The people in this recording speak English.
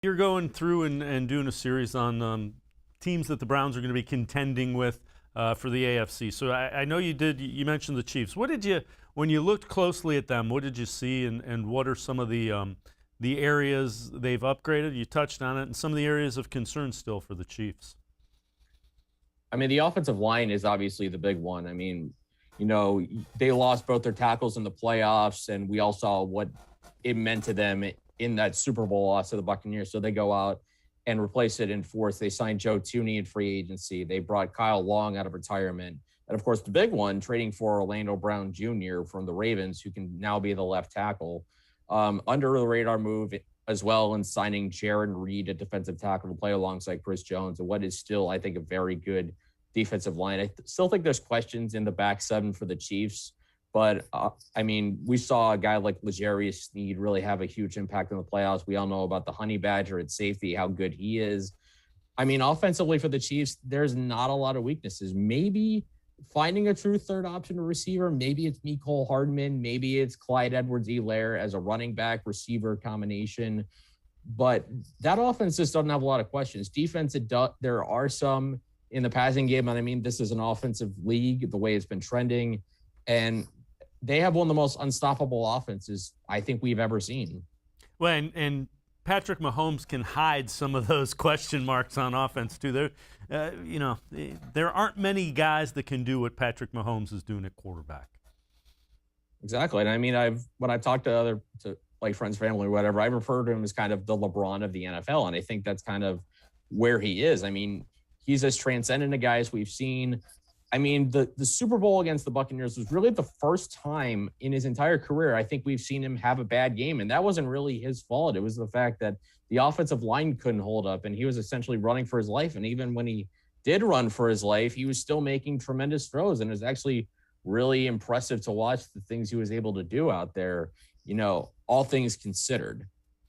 You're going through and doing a series on teams that the Browns are going to be contending with for the AFC. So I know you did. You mentioned the Chiefs. What did you, when you looked closely at them, what did you see, and what are some of the areas they've upgraded? You touched on it, and some of the areas of concern still for the Chiefs. I mean, the offensive line is obviously the big one. I mean, they lost both their tackles in the playoffs, and we all saw what it meant to them in that Super Bowl loss to the Buccaneers. So they go out and replace it in force. They signed Joe Thuney in free agency. They brought Kyle Long out of retirement. And of course, the big one, trading for Orlando Brown Jr. from the Ravens, who can now be the left tackle. Under the radar move as well, in signing Jaron Reed, a defensive tackle, to play alongside Chris Jones, and what is still, I think, a very good defensive line. I still think there's questions in the back seven for the Chiefs. But, I mean, we saw a guy like L'Jarius Sneed really have a huge impact in the playoffs. We all know about the Honey Badger at safety, how good he is. I mean, offensively for the Chiefs, there's not a lot of weaknesses. Maybe finding a true third option receiver. Maybe it's Mecole Hardman. Maybe it's Clyde Edwards-Helaire as a running back receiver combination. But that offense just doesn't have a lot of questions. Defense, there are some in the passing game. And I mean, this is an offensive league, the way it's been trending. And they have one of the most unstoppable offenses I think we've ever seen. Well, and Patrick Mahomes can hide some of those question marks on offense too. There aren't many guys that can do what Patrick Mahomes is doing at quarterback. Exactly. And I mean, when I've talked to like friends, family, or whatever, I refer to him as kind of the LeBron of the NFL. And I think that's kind of where he is. I mean, he's as transcendent a guy as we've seen. I mean, the Super Bowl against the Buccaneers was really the first time in his entire career I think we've seen him have a bad game. And that wasn't really his fault. It was the fact that the offensive line couldn't hold up, and he was essentially running for his life. And even when he did run for his life, he was still making tremendous throws. And it was actually really impressive to watch the things he was able to do out there, all things considered.